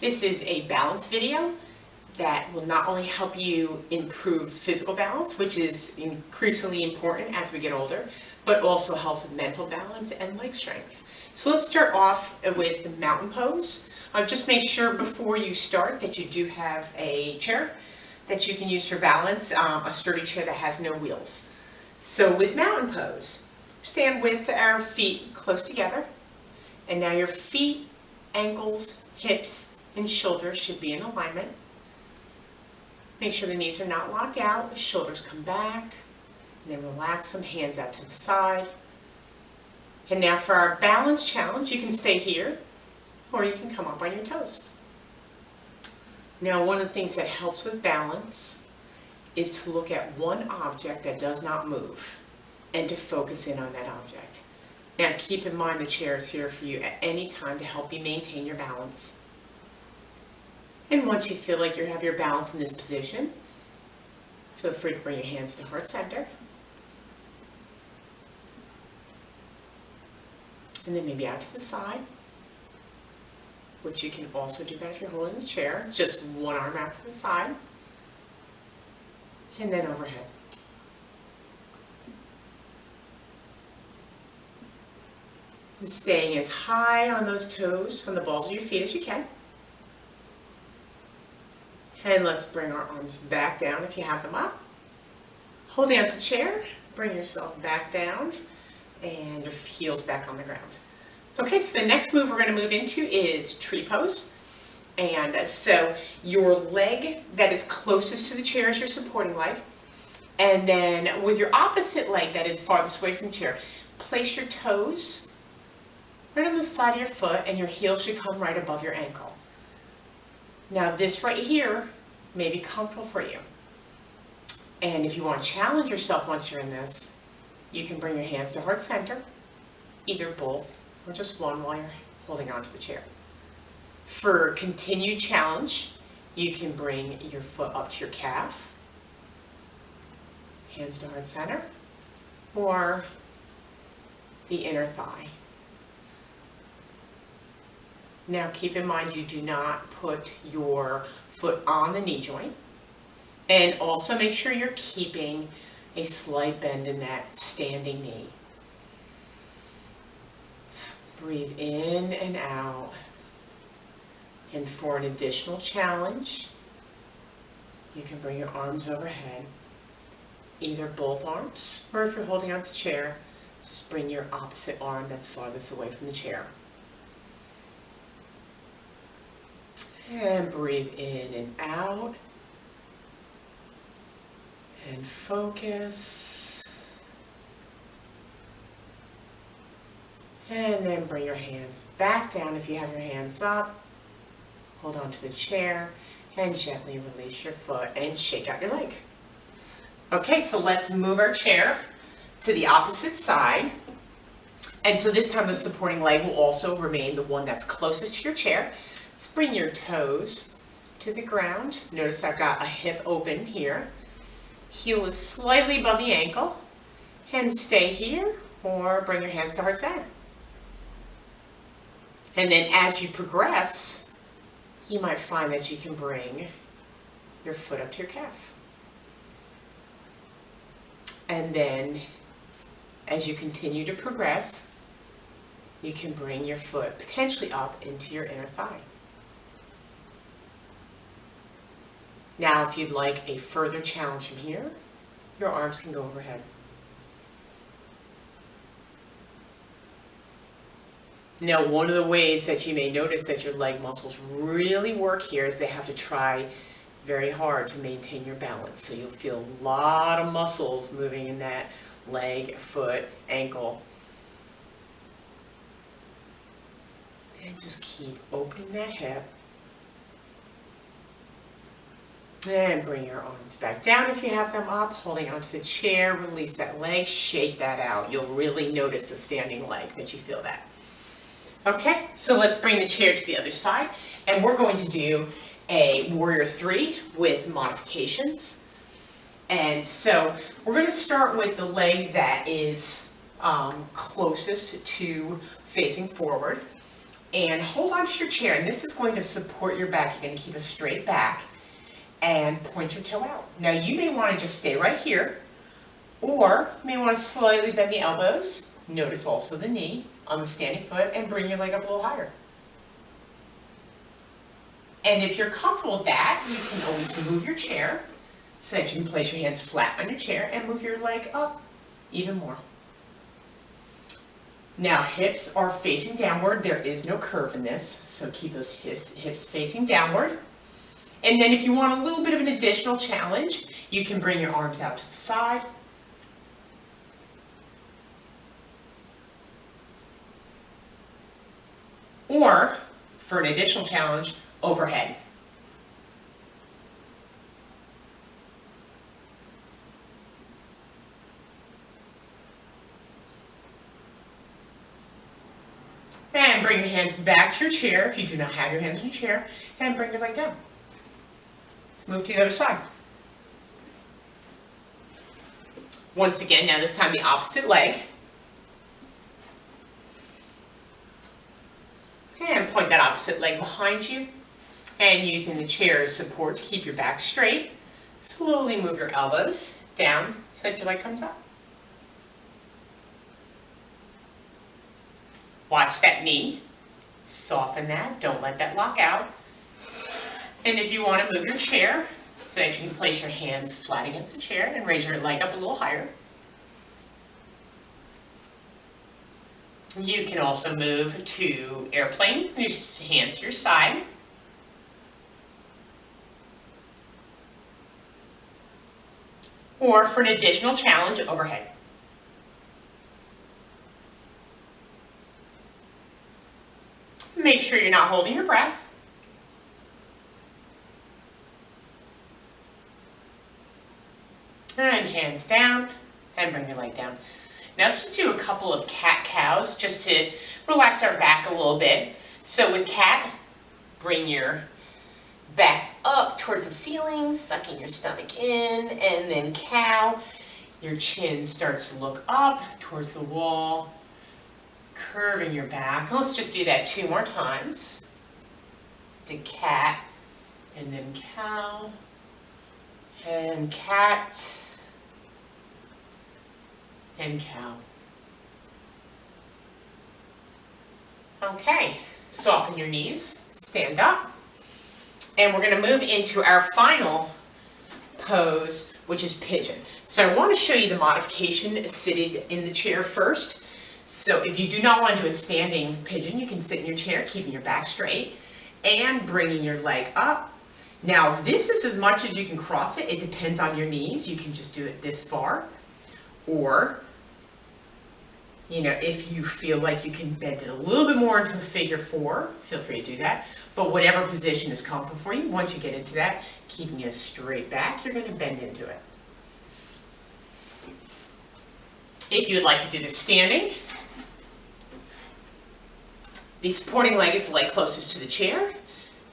This is a balance video that will not only help you improve physical balance, which is increasingly important as we get older, but also helps with mental balance and leg strength. So let's start off with the mountain pose. Just make sure before you start that you do have a chair that you can use for balance, a sturdy chair that has no wheels. So with mountain pose, stand with our feet close together, and now your feet, ankles, hips, and shoulders should be in alignment. Make sure the knees are not locked out, the shoulders come back, and then relax them, hands out to the side. And now for our balance challenge, you can stay here, or you can come up on your toes. Now, one of the things that helps with balance is to look at one object that does not move and to focus in on that object. Now, keep in mind the chair is here for you at any time to help you maintain your balance. And once you feel like you have your balance in this position, feel free to bring your hands to heart center. And then maybe out to the side, which you can also do that if you're holding the chair. Just one arm out to the side, and then overhead. And staying as high on those toes, on the balls of your feet as you can. And let's bring our arms back down if you have them up. Holding onto the chair, bring yourself back down, and your heels back on the ground. Okay, so the next move we're going to move into is tree pose. And so your leg that is closest to the chair is your supporting leg. And then with your opposite leg that is farthest away from the chair, place your toes right on the side of your foot, and your heel should come right above your ankle. Now this right here may be comfortable for you. And if you want to challenge yourself once you're in this, you can bring your hands to heart center, either both or just one while you're holding onto the chair. For continued challenge, you can bring your foot up to your calf, hands to heart center, or the inner thigh. Now keep in mind you do not put your foot on the knee joint, and also make sure you're keeping a slight bend in that standing knee. Breathe in and out. And for an additional challenge, you can bring your arms overhead, either both arms, or if you're holding on to the chair, just bring your opposite arm that's farthest away from the chair. And breathe in and out. And focus. And then bring your hands back down if you have your hands up. Hold on to the chair and gently release your foot and shake out your leg. Okay, so let's move our chair to the opposite side. And so this time the supporting leg will also remain the one that's closest to your chair. Let's bring your toes to the ground. Notice I've got a hip open here. Heel is slightly above the ankle. And stay here, or bring your hands to heart center. And then as you progress, you might find that you can bring your foot up to your calf. And then as you continue to progress, you can bring your foot potentially up into your inner thigh. Now, if you'd like a further challenge from here, your arms can go overhead. Now, one of the ways that you may notice that your leg muscles really work here is they have to try very hard to maintain your balance. So you'll feel a lot of muscles moving in that leg, foot, ankle. And just keep opening that hip. And bring your arms back down if you have them up, holding onto the chair, release that leg, shake that out. You'll really notice the standing leg that you feel that. Okay, so let's bring the chair to the other side, and we're going to do a Warrior 3 with modifications. And so we're going to start with the leg that is closest to facing forward. And hold on to your chair, and this is going to support your back. You're going to keep a straight back and point your toe out. Now you may want to just stay right here, or you may want to slightly bend the elbows. Notice also the knee on the standing foot, and bring your leg up a little higher. And if you're comfortable with that, you can always move your chair so that you can place your hands flat on your chair and move your leg up even more. Now hips are facing downward. There is no curve in this, so keep those hips facing downward. And then if you want a little bit of an additional challenge, you can bring your arms out to the side. Or, for an additional challenge, overhead. And bring your hands back to your chair if you do not have your hands in your chair, and bring your leg down. Let's move to the other side. Once again, now this time the opposite leg. And point that opposite leg behind you, and using the chair as support to keep your back straight, slowly move your elbows down so that your leg comes up. Watch that knee, soften that, don't let that lock out. And if you want to move your chair so that you can place your hands flat against the chair and raise your leg up a little higher. You can also move to airplane, your hands to your side. Or for an additional challenge, overhead. Make sure you're not holding your breath. And hands down, and bring your leg down. Now let's just do a couple of cat-cows just to relax our back a little bit. So with cat, bring your back up towards the ceiling, sucking your stomach in, and then cow, your chin starts to look up towards the wall, curving your back. Let's just do that 2 more times. To cat, and then cow, and cat, and cow. Okay, soften your knees, stand up, and we're going to move into our final pose, which is pigeon. So I want to show you the modification sitting in the chair first. So if you do not want to do a standing pigeon, you can sit in your chair, keeping your back straight, and bringing your leg up. Now this is as much as you can cross it. It depends on your knees. You can just do it this far, or if you feel like you can bend it a little bit more into a figure 4, feel free to do that. But whatever position is comfortable for you, once you get into that, keeping a straight back, you're going to bend into it. If you would like to do this standing, the supporting leg is the leg closest to the chair.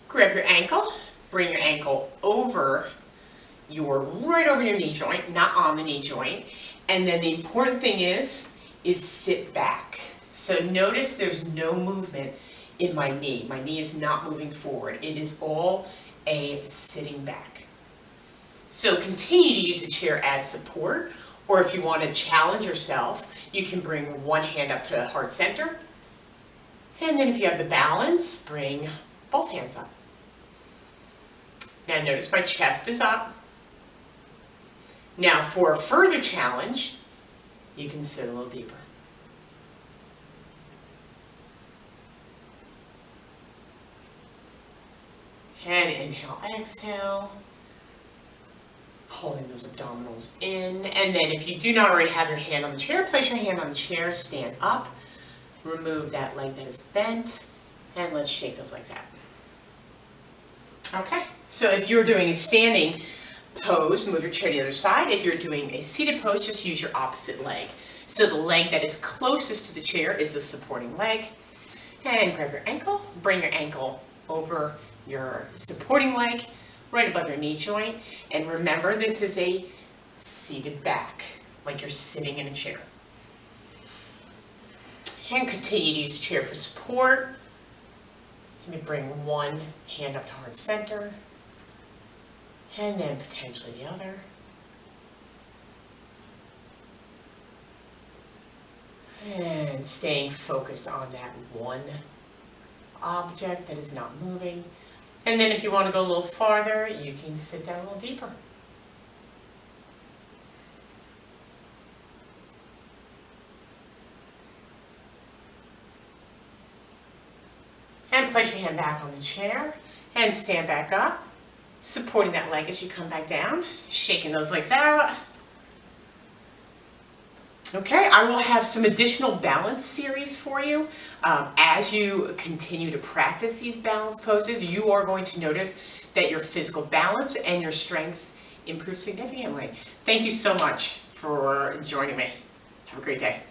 Grab your ankle, bring your ankle over right over your knee joint, not on the knee joint. And then the important thing is sit back. So notice there's no movement in my knee. My knee is not moving forward. It is all a sitting back. So continue to use the chair as support, or if you want to challenge yourself, you can bring one hand up to heart center. And then if you have the balance, bring both hands up. Now notice my chest is up. Now for a further challenge, you can sit a little deeper. And inhale, exhale. Holding those abdominals in. And then if you do not already have your hand on the chair, place your hand on the chair, stand up. Remove that leg that is bent, and let's shake those legs out. Okay, so if you're doing a standing pose, move your chair to the other side. If you're doing a seated pose, just use your opposite leg. So the leg that is closest to the chair is the supporting leg. And grab your ankle, bring your ankle over your supporting leg, right above your knee joint. And remember, this is a seated back, like you're sitting in a chair. And continue to use the chair for support. Let me bring one hand up to heart center, and then potentially the other. And staying focused on that one object that is not moving. And then if you want to go a little farther, you can sit down a little deeper. And place your hand back on the chair and stand back up, supporting that leg as you come back down, shaking those legs out. Okay, I will have some additional balance series for you. As you continue to practice these balance poses, you are going to notice that your physical balance and your strength improve significantly. Thank you so much for joining me. Have a great day.